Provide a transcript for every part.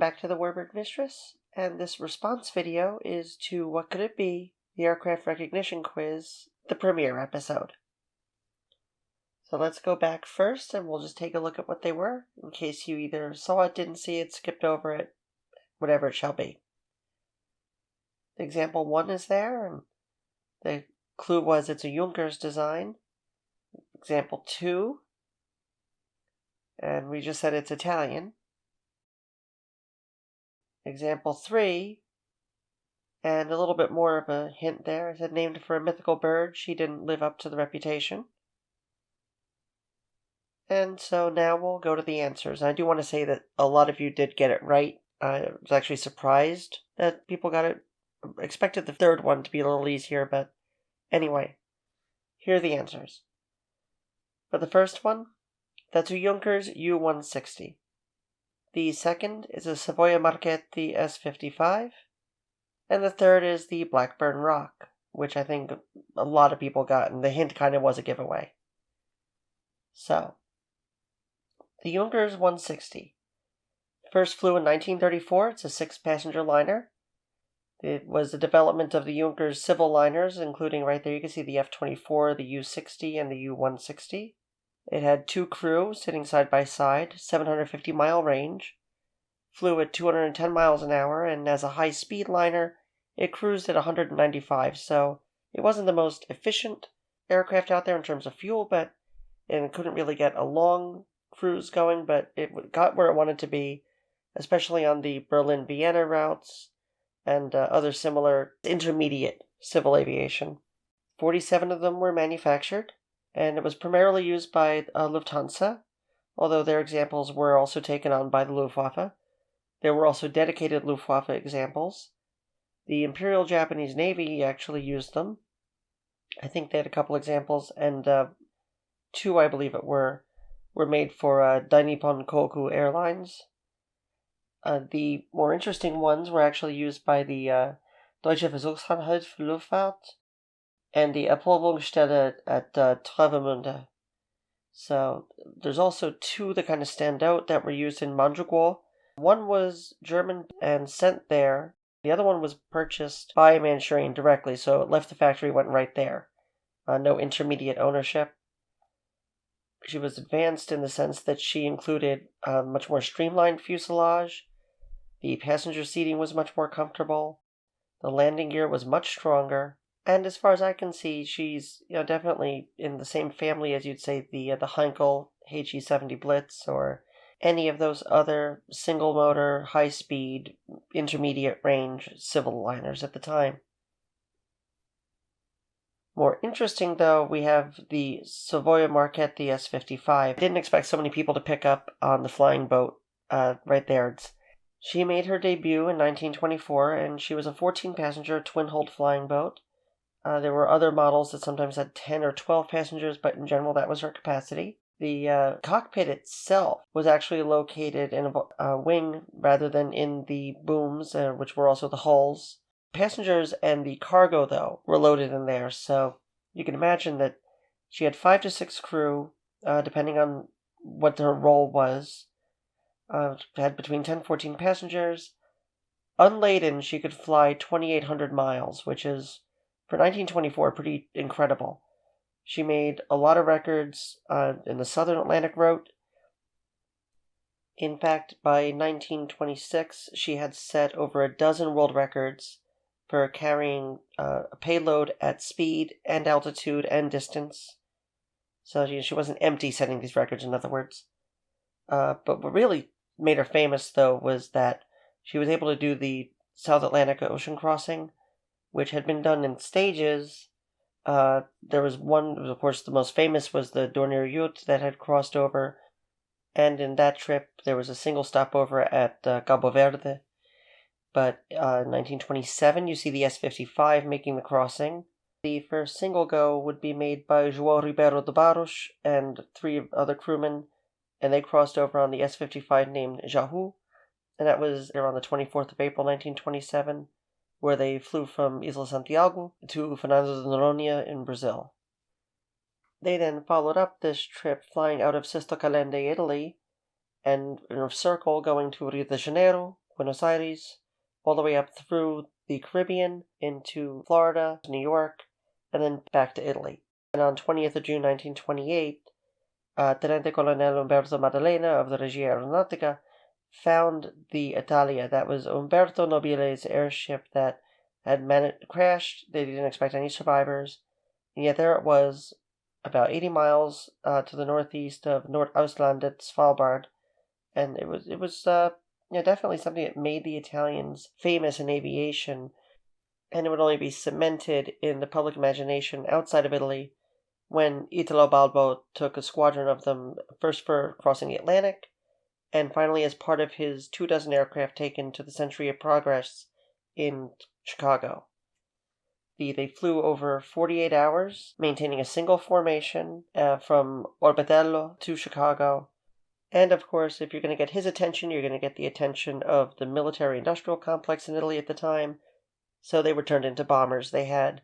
back to the Warbird Mistress, and this response video is to What Could It Be? The Aircraft Recognition Quiz, the premiere episode. So let's go back first and we'll just take a look at what they were, in case you either saw it, didn't see it, skipped over it, whatever it shall be. Example 1 is there, and the clue was it's a Junkers design. Example 2, and we just said it's Italian. Example 3, and a little bit more of a hint there. I said named for a mythical bird. She didn't live up to the reputation. And so now we'll go to the answers. I do want to say that a lot of you did get it right. I was actually surprised that people got it. Expected the third one to be a little easier, but anyway, here are the answers. For the first one, that's a Junkers U-160. The second is a Savoia-Marchetti S.55. And the third is the Blackburn Roc, which I think a lot of people got, and the hint kind of was a giveaway. So, the Junkers 160. First flew in 1934. It's a 6-passenger liner. It was the development of the Junkers civil liners, including right there you can see the F-24, the U-60, and the U-160. It had 2 crew sitting side by side, 750-mile range, flew at 210 miles an hour, and as a high-speed liner, it cruised at 195, so it wasn't the most efficient aircraft out there in terms of fuel, and it couldn't really get a long cruise going, but it got where it wanted to be, especially on the Berlin-Vienna routes and other similar intermediate civil aviation. 47 of them were manufactured, and it was primarily used by Lufthansa, although their examples were also taken on by the Luftwaffe. There were also dedicated Luftwaffe examples. The Imperial Japanese Navy actually used them. I think they had a couple examples, and 2, I believe it were made for Dainippon Koku Airlines. The more interesting ones were actually used by the Deutsche Versuchsanstalt für Luftfahrt and the Erprobungsstelle at Travemünde. So there's also 2 that kind of stand out that were used in Manchukuo. One was German and sent there. The other one was purchased by a Manchurian directly, so it left the factory, went right there. No intermediate ownership. She was advanced in the sense that she included a much more streamlined fuselage. The passenger seating was much more comfortable. The landing gear was much stronger. And as far as I can see, she's definitely in the same family as you'd say the Heinkel HE-70 Blitz or any of those other single-motor, high-speed, intermediate-range civil liners at the time. More interesting, though, we have the Savoia-Marchetti S.55. I didn't expect so many people to pick up on the flying boat right there. She made her debut in 1924, and she was a 14-passenger twin-hulled flying boat. There were other models that sometimes had 10 or 12 passengers, but in general that was her capacity. The cockpit itself was actually located in a wing rather than in the booms, which were also the hulls. Passengers and the cargo, though, were loaded in there, so you can imagine that she had 5 to 6 crew, depending on what her role was. Had between 10 and 14 passengers. Unladen, she could fly 2,800 miles, which is, for 1924, pretty incredible. She made a lot of records in the Southern Atlantic route. In fact, by 1926, she had set over a dozen world records for carrying a payload at speed and altitude and distance. So she wasn't empty setting these records, in other words. But what really made her famous, though, was that she was able to do the South Atlantic Ocean crossing, which had been done in stages. There was one, of course, the most famous was the Dornier Yacht that had crossed over, and in that trip there was a single stopover at Cabo Verde. But in 1927, you see the S-55 making the crossing. The first single go would be made by João Ribeiro de Barros and 3 other crewmen, and they crossed over on the S-55 named Jahu, and that was around the 24th of April, 1927. Where they flew from Isla Santiago to Fernando de Noronha in Brazil. They then followed up this trip flying out of Sesto Calende, Italy, and in a circle going to Rio de Janeiro, Buenos Aires, all the way up through the Caribbean, into Florida, New York, and then back to Italy. And on 20th of June 1928, Tenente Colonel Umberto Maddalena of the Regia Aeronautica found the Italia. That was Umberto Nobile's airship that had crashed. They didn't expect any survivors, and yet there it was, about 80 miles to the northeast of Nordaustlandet, Svalbard, and it was definitely something that made the Italians famous in aviation, and it would only be cemented in the public imagination outside of Italy when Italo Balbo took a squadron of them, first for crossing the Atlantic, and finally as part of his 24 aircraft taken to the Century of Progress in Chicago. They flew over 48 hours, maintaining a single formation from Orbitello to Chicago. And of course, if you're going to get his attention, you're going to get the attention of the military-industrial complex in Italy at the time. So they were turned into bombers. They had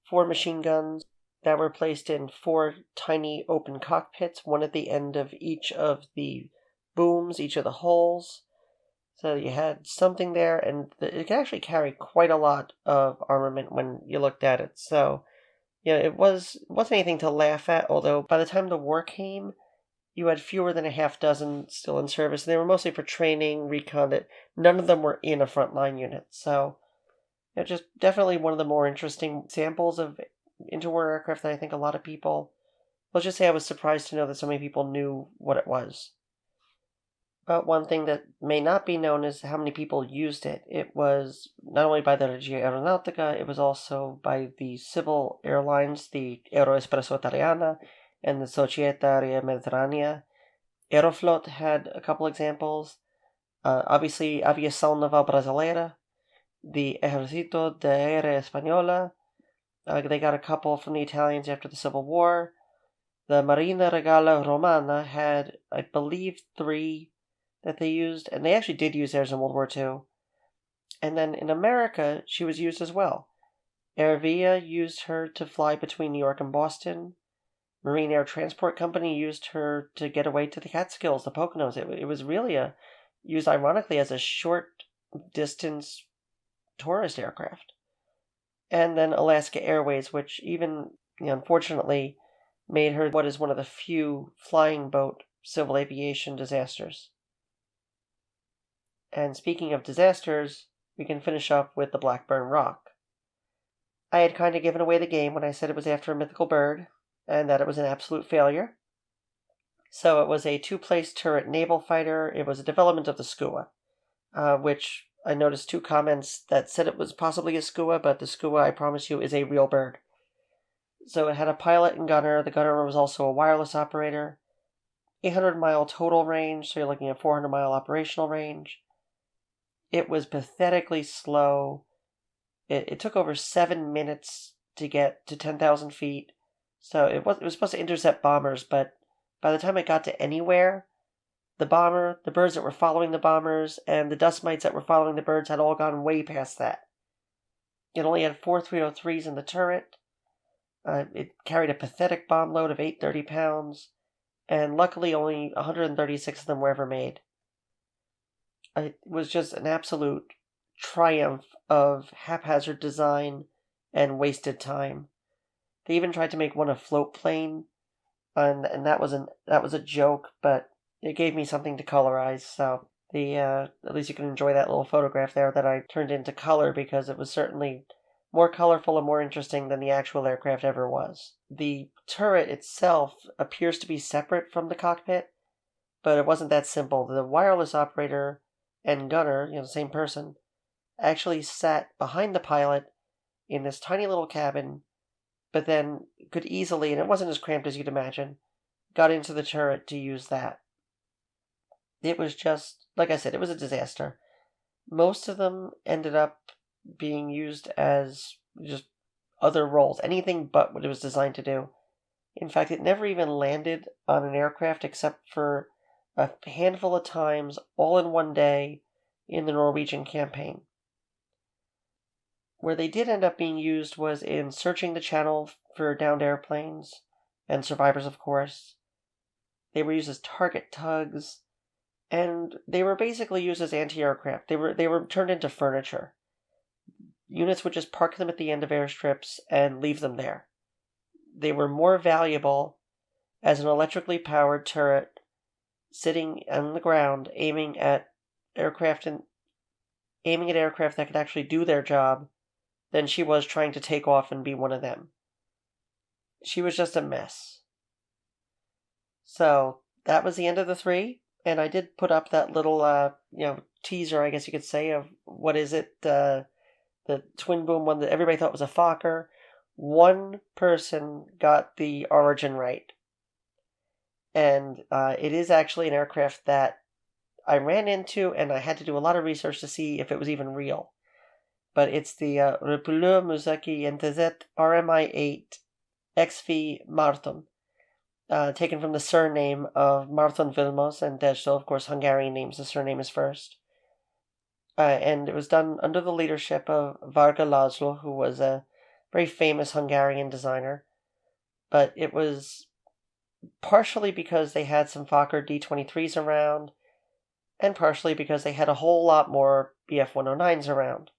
4 machine guns that were placed in 4 tiny open cockpits, one at the end of each of the booms, each of the holes. So you had something there, and it could actually carry quite a lot of armament when you looked at it. So, it wasn't anything to laugh at, although by the time the war came, you had fewer than a half dozen still in service. They were mostly for training, recon. None of them were in a frontline unit. So, just definitely one of the more interesting samples of interwar aircraft that I think a lot of people, let's just say I was surprised to know that so many people knew what it was. But one thing that may not be known is how many people used it. It was not only by the Regia Aeronautica, it was also by the civil airlines, the Aeroespresso Italiana and the Società Aerea Mediterranea. Aeroflot had a couple examples. Obviously, Aviação Naval Brasileira, the Ejército de Aérea Española. They got a couple from the Italians after the Civil War. The Marina Regala Romana had, I believe, 3 that they used, and they actually did use theirs in World War II. And then in America, she was used as well. Air Via used her to fly between New York and Boston. Marine Air Transport Company used her to get away to the Catskills, the Poconos. It was really used ironically as a short-distance tourist aircraft. And then Alaska Airways, which even, unfortunately, made her what is one of the few flying boat civil aviation disasters. And speaking of disasters, we can finish up with the Blackburn Roc. I had kind of given away the game when I said it was after a mythical bird, and that it was an absolute failure. So it was a 2-place turret naval fighter. It was a development of the Skua, which I noticed 2 comments that said it was possibly a Skua, but the Skua, I promise you, is a real bird. So it had a pilot and gunner. The gunner was also a wireless operator. 800-mile total range, so you're looking at 400-mile operational range. It was pathetically slow. It took over 7 minutes to get to 10,000 feet. So it was supposed to intercept bombers, but by the time it got to anywhere, the birds that were following the bombers, and the dust mites that were following the birds had all gone way past that. It only had 4 303s in the turret. It carried a pathetic bomb load of 830 pounds, and luckily only 136 of them were ever made. It was just an absolute triumph of haphazard design and wasted time. They even tried to make one a float plane, and that was a joke, but it gave me something to colorize. So at least you can enjoy that little photograph there that I turned into color, because it was certainly more colorful and more interesting than the actual aircraft ever was. The turret itself appears to be separate from the cockpit, but it wasn't that simple. The wireless operator and gunner, the same person, actually sat behind the pilot in this tiny little cabin, but then could easily, and it wasn't as cramped as you'd imagine, got into the turret to use that. It was just, like I said, it was a disaster. Most of them ended up being used as just other roles, anything but what it was designed to do. In fact, it never even landed on an aircraft except for a handful of times, all in one day, in the Norwegian campaign. Where they did end up being used was in searching the channel for downed airplanes, and survivors, of course. They were used as target tugs, and they were basically used as anti-aircraft. They were turned into furniture. Units would just park them at the end of airstrips and leave them there. They were more valuable as an electrically powered turret sitting on the ground aiming at aircraft that could actually do their job than she was trying to take off and be one of them. She was just a mess. So that was the end of the 3, and I did put up that little teaser, I guess you could say, of what is it, the twin boom one that everybody thought was a Fokker. One person got the origin right. And it is actually an aircraft that I ran into, and I had to do a lot of research to see if it was even real. But it's the Repuleur-Musaki-NTZ RMI-8 XV Marton, taken from the surname of Marton Vilmos, and Dejto, of course, Hungarian names, the surname is first. And it was done under the leadership of Varga Laszlo, who was a very famous Hungarian designer. But it was partially because they had some Fokker D.XXIIIs around, and partially because they had a whole lot more Bf-109s around.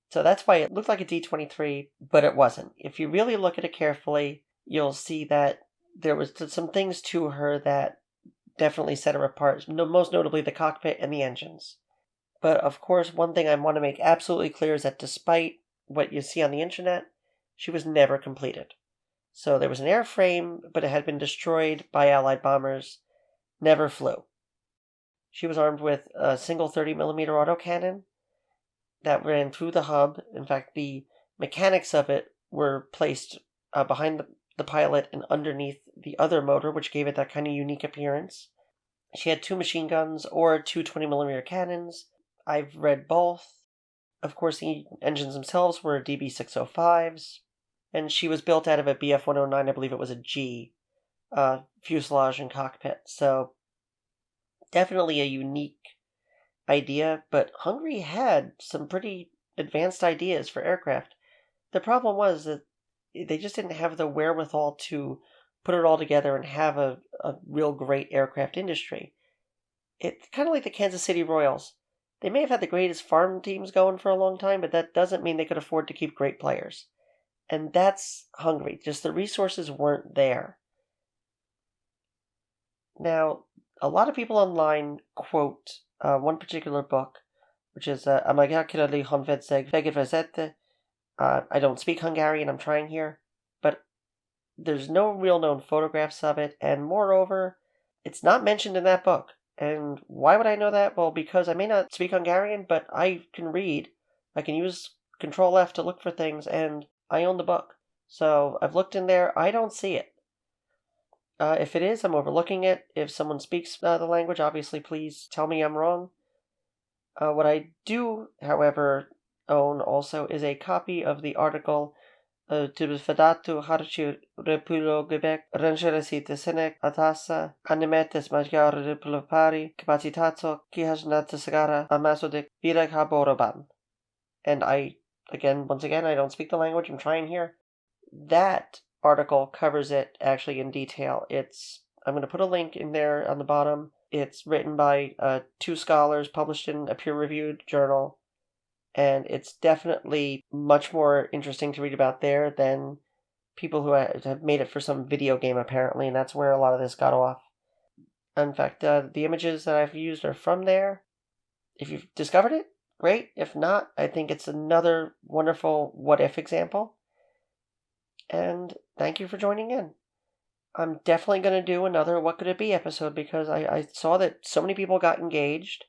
So that's why it looked like a D-23, but it wasn't. If you really look at it carefully, you'll see that there was some things to her that definitely set her apart, most notably the cockpit and the engines. But of course, one thing I want to make absolutely clear is that despite what you see on the internet, she was never completed. So there was an airframe, but it had been destroyed by Allied bombers, never flew. She was armed with a single 30mm autocannon that ran through the hub. In fact, the mechanics of it were placed behind the pilot and underneath the other motor, which gave it that kind of unique appearance. She had 2 machine guns or 2 20mm cannons. I've read both. Of course, the engines themselves were DB605s, and she was built out of a Bf-109, I believe it was a G, fuselage and cockpit. So definitely a unique idea, but Hungary had some pretty advanced ideas for aircraft. The problem was that they just didn't have the wherewithal to put it all together and have a real great aircraft industry. It's kind of like the Kansas City Royals. They may have had the greatest farm teams going for a long time, but that doesn't mean they could afford to keep great players. And that's Hungary. Just the resources weren't there. Now, a lot of people online quote one particular book, which is a magyarophones honvédség. I don't speak Hungarian, I'm trying here, but there's no real known photographs of it, and moreover, it's not mentioned in that book. And why would I know that? Well, because I may not speak Hungarian, but I can read. I can use Control F to look for things, and I own the book. So I've looked in there, I don't see it. If it is, I'm overlooking it. If someone speaks the language, obviously please tell me I'm wrong. What I do, however, own also is a copy of the article Tibisfadatu Harchu Repulo Gebek Rangeresite Senek Atasa Animetes Magyar Repulopari Capacitato Kihasnatasagara Amasodik Virag Haboroban. And once again, I don't speak the language, I'm trying here. That article covers it actually in detail. I'm going to put a link in there on the bottom. It's written by 2 scholars, published in a peer-reviewed journal, and it's definitely much more interesting to read about there than people who have made it for some video game, apparently, and that's where a lot of this got off. In fact, the images that I've used are from there. If you've discovered it, great. If not, I think it's another wonderful what-if example. And thank you for joining in. I'm definitely going to do another What Could It Be episode because I saw that so many people got engaged.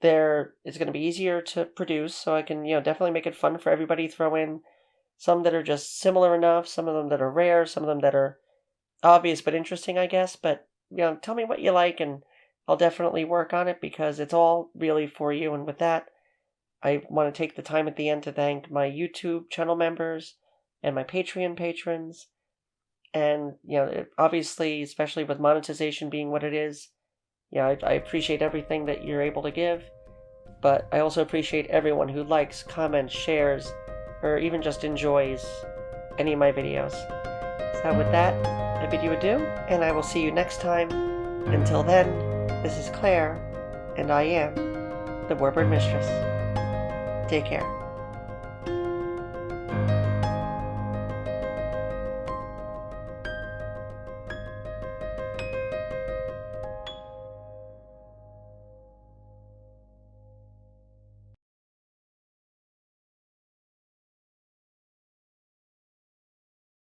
It's going to be easier to produce, so I can definitely make it fun for everybody. Throw in some that are just similar enough, some of them that are rare, some of them that are obvious but interesting, I guess. But tell me what you like, and I'll definitely work on it because it's all really for you. And with that, I want to take the time at the end to thank my YouTube channel members and my Patreon patrons. And, obviously, especially with monetization being what it is, I appreciate everything that you're able to give. But I also appreciate everyone who likes, comments, shares, or even just enjoys any of my videos. So with that, I bid you adieu, and I will see you next time. Until then, This is Claire, and I am the Warbird Mistress. Take care.